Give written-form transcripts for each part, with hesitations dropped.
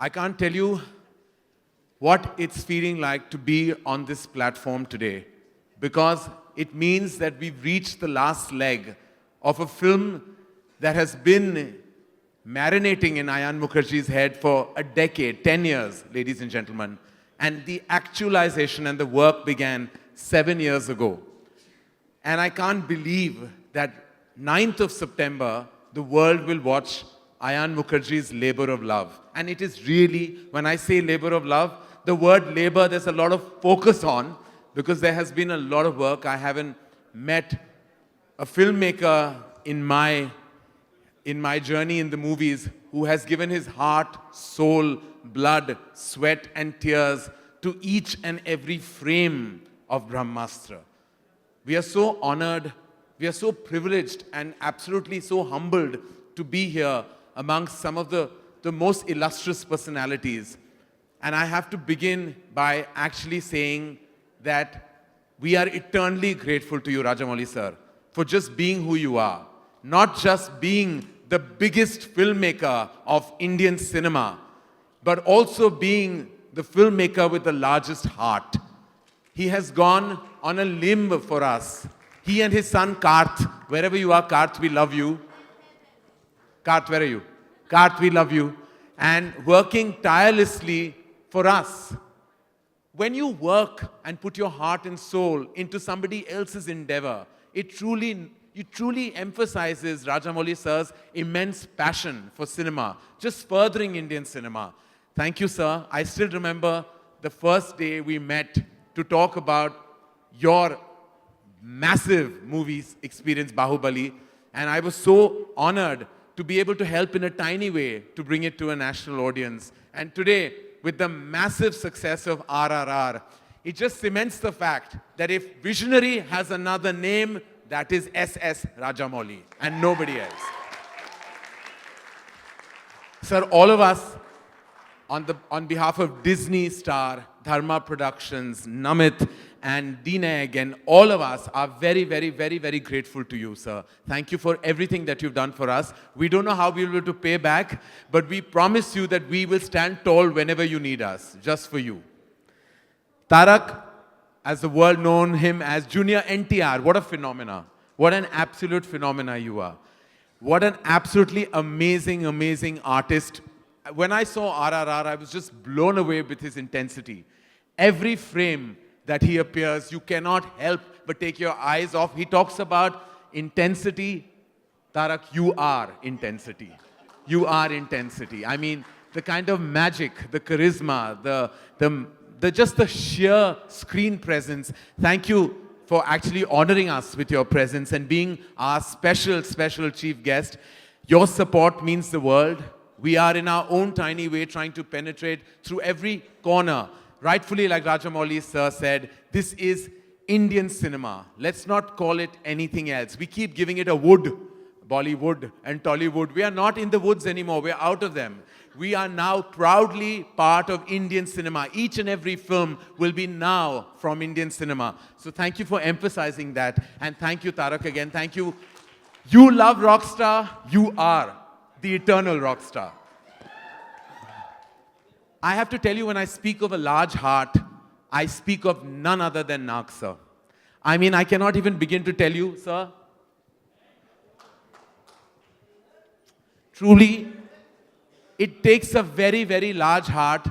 I can't tell you what it's feeling like to be on this platform today, because it means that we've reached the last leg of a film that has been marinating in Ayan Mukherjee's head for a decade, 10 years, ladies and gentlemen. And the actualization and the work began 7 years ago. And I can't believe that 9th of September, the world will watch Ayan Mukherjee's Labor of Love. And it is really, when I say labor of love, the word labor, there's a lot of focus on, because there has been a lot of work. I haven't met a filmmaker in my journey in the movies who has given his heart, soul, blood, sweat and tears to each and every frame of Brahmastra. We are so honored, we are so privileged and absolutely so humbled to be here amongst some of the most illustrious personalities. And I have to begin by actually saying that we are eternally grateful to you, Rajamouli sir, for just being who you are. Not just being the biggest filmmaker of Indian cinema, but also being the filmmaker with the largest heart. He has gone on a limb for us. He and his son Karth, wherever you are, Karth, we love you. Karth, where are you? Karth, we love you. And working tirelessly for us. When you work and put your heart and soul into somebody else's endeavor, it truly emphasizes Rajamouli sir's immense passion for cinema, just furthering Indian cinema. Thank you, sir. I still remember the first day we met to talk about your massive movies experience, Bahubali, and I was so honored to be able to help in a tiny way to bring it to a national audience. And today, with the massive success of RRR, it just cements the fact that if visionary has another name, that is SS Rajamouli and nobody else. Sir, all of us, on behalf of Disney Star, Dharma Productions, Namit, and Dineg, and all of us are very, very, very, very grateful to you, sir. Thank you for everything that you've done for us. We don't know how we'll be able to pay back, but we promise you that we will stand tall whenever you need us, just for you. Tarak, as the world known him as Junior NTR, what a phenomena. What an absolute phenomena you are. What an absolutely amazing, amazing artist. When I saw RRR, I was just blown away with his intensity. Every frame that he appears, you cannot help but take your eyes off. He talks about intensity. Tarak, you are intensity. You are intensity. I mean, the kind of magic, the charisma, just the sheer screen presence. Thank you for actually honoring us with your presence and being our special, special chief guest. Your support means the world. We are in our own tiny way trying to penetrate through every corner. Rightfully, like Rajamouli sir said, this is Indian cinema. Let's not call it anything else. We keep giving it a wood, Bollywood and Tollywood. We are not in the woods anymore. We're out of them. We are now proudly part of Indian cinema. Each and every film will be now from Indian cinema. So thank you for emphasizing that. And thank you, Tarak, again. Thank you. You love Rockstar. You are the eternal Rockstar. I have to tell you, when I speak of a large heart, I speak of none other than Nag, sir. I mean, I cannot even begin to tell you, sir. Truly, it takes a very, very large heart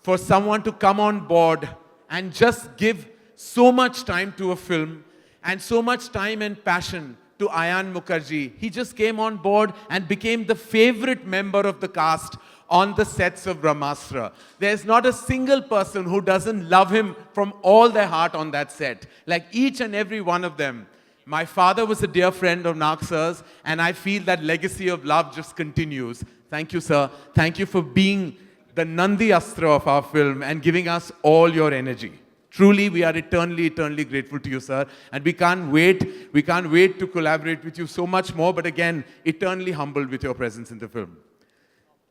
for someone to come on board and just give so much time to a film and so much time and passion to Ayan Mukherjee. He just came on board and became the favorite member of the cast on the sets of Brahmastra. There's not a single person who doesn't love him from all their heart on that set. Like each and every one of them. My father was a dear friend of Nag sir's, and I feel that legacy of love just continues. Thank you, sir. Thank you for being the Nandi Astra of our film and giving us all your energy. Truly, we are eternally, eternally grateful to you, sir. And we can't wait to collaborate with you so much more, but again, eternally humbled with your presence in the film.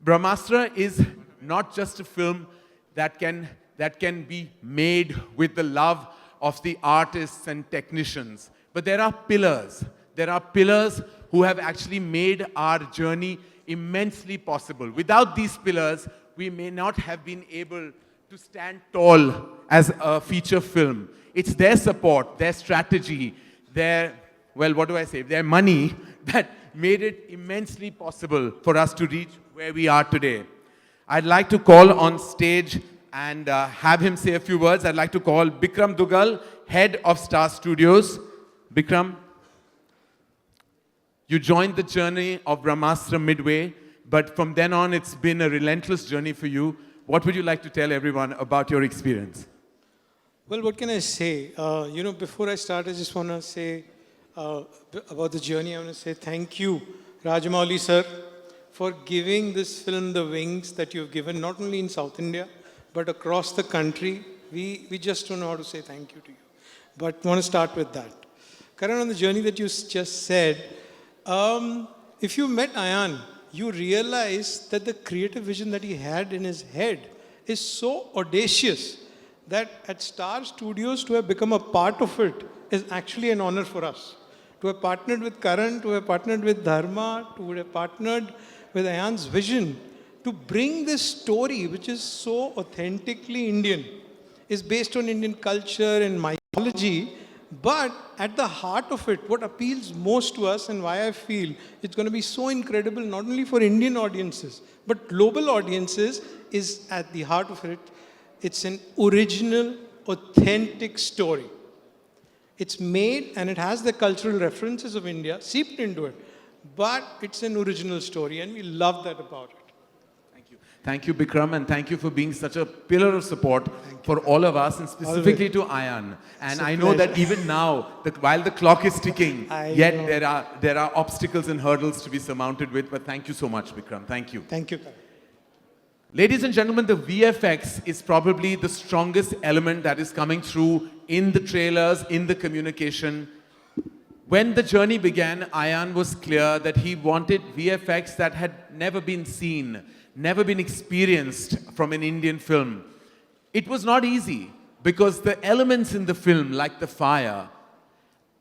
Brahmastra is not just a film that can be made with the love of the artists and technicians, but there are pillars. There are pillars who have actually made our journey immensely possible. Without these pillars, we may not have been able to stand tall as a feature film. It's their support, their strategy, their, well, what do I say, their money that made it immensely possible for us to reach where we are today. I'd like to call on stage and have him say a few words. I'd like to call Bikram Dugal, Head of Star Studios. Bikram, you joined the journey of Brahmastra midway, but from then on, it's been a relentless journey for you. What would you like to tell everyone about your experience? Well, what can I say? Before I start, I just want to say about the journey. I want to say thank you, Rajamouli sir, for giving this film the wings that you've given, not only in South India, but across the country. We just don't know how to say thank you to you. But I want to start with that. Karan, on the journey that you just said, if you met Ayan, you realize that the creative vision that he had in his head is so audacious that at Star Studios to have become a part of it is actually an honor for us. To have partnered with Karan, to have partnered with Dharma, to have partnered with Ayan's vision, to bring this story, which is so authentically Indian, is based on Indian culture and mythology, but at the heart of it, what appeals most to us and why I feel it's going to be so incredible, not only for Indian audiences, but global audiences, is at the heart of it. It's an original, authentic story. It's made and it has the cultural references of India seeped into it, but it's an original story and we love that about it. Thank you, Bikram, and thank you for being such a pillar of support for all of us, and specifically to Ayan. And I know that even now, while the clock is ticking, yet there are obstacles and hurdles to be surmounted with. But thank you so much, Bikram. Thank you. Thank you. Ladies and gentlemen, the VFX is probably the strongest element that is coming through in the trailers, in the communication. When the journey began, Ayan was clear that he wanted VFX that had never been seen, never been experienced from an Indian film. It was not easy because the elements in the film, like the fire,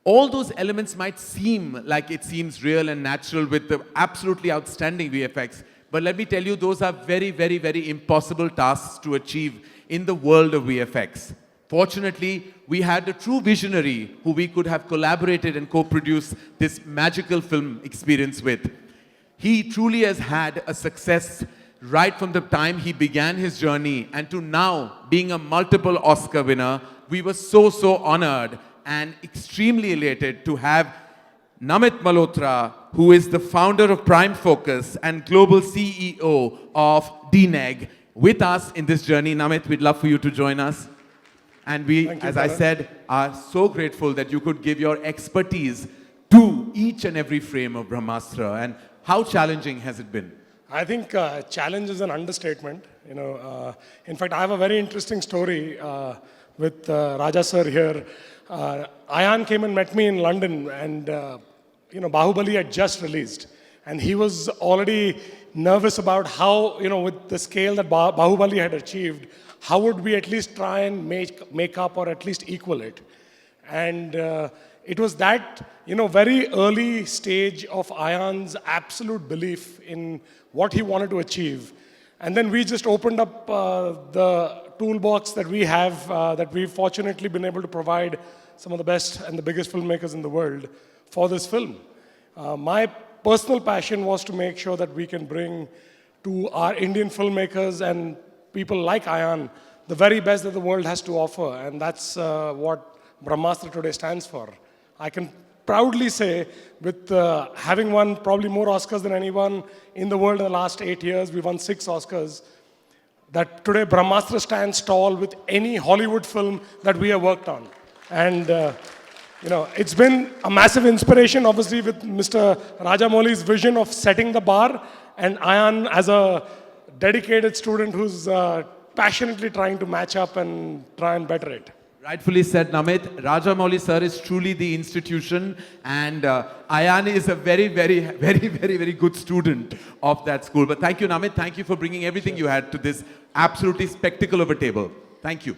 all those elements might seem like it seems real and natural with the absolutely outstanding VFX. But let me tell you, those are very, very, very impossible tasks to achieve in the world of VFX. Fortunately, we had a true visionary who we could have collaborated and co-produced this magical film experience with. He truly has had a success right from the time he began his journey, and to now being a multiple Oscar winner. We were so honored and extremely elated to have Namit Malhotra, who is the founder of Prime Focus and global CEO of DNEG, with us in this journey. Namit, we'd love for you to join us. And we, as I said, are so grateful that you could give your expertise to each and every frame of Brahmastra. And how challenging has it been? I think challenge is an understatement. In fact, I have a very interesting story with Raja sir here. Ayan came and met me in London, and Bahubali had just released, and he was already nervous about how, with the scale that Bahubali had achieved, how would we at least try and make up or at least equal it. And it was that, very early stage of Ayan's absolute belief in what he wanted to achieve. And then we just opened up the toolbox that we have, that we've fortunately been able to provide some of the best and the biggest filmmakers in the world for this film. My personal passion was to make sure that we can bring to our Indian filmmakers and people like Ayan the very best that the world has to offer. And that's what Brahmastra today stands for. I can proudly say, with having won probably more Oscars than anyone in the world in the last 8 years, we won 6 Oscars, that today Brahmastra stands tall with any Hollywood film that we have worked on. And it's been a massive inspiration, obviously, with Mr. Rajamouli's vision of setting the bar, and Ayan as a dedicated student who's passionately trying to match up and try and better it. Rightfully said, Namit. Rajamouli sir is truly the institution, and Ayan is a very, very, very, very, very good student of that school. But thank you, Namit. Thank you for bringing everything you had to this absolutely spectacle of a table. Thank you.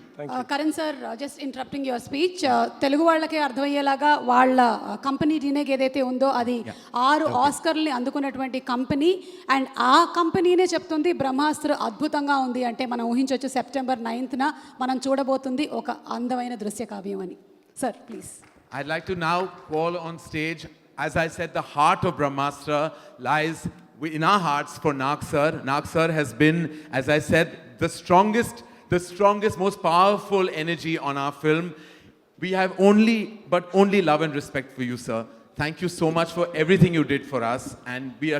Karan sir, just interrupting your speech. Telugu వాళ్ళకి అర్థమయ్యేలాగా వాళ్ళ company రీనేక్ ఏదైతే ఉందో అది 6 ఆస్కర్ని అందుకున్నటువంటి company, and ఆ కంపెనీనే చెప్తుంది బ్రహ్మాస్త్ర అద్భుతంగా ఉంది అంటే మనం ఊహించవచ్చు సెప్టెంబర్ 9th మనం చూడబోతుంది ఒక అందమైన దృశ్య కావ్యం అని. Sir please. I'd like to now call on stage, as I said, the heart of Brahmastra lies in our hearts for Nag sir. Nag sir has been, as I said, the strongest, most powerful energy on our film. We have only love and respect for you, sir. Thank you so much for everything you did for us, and we are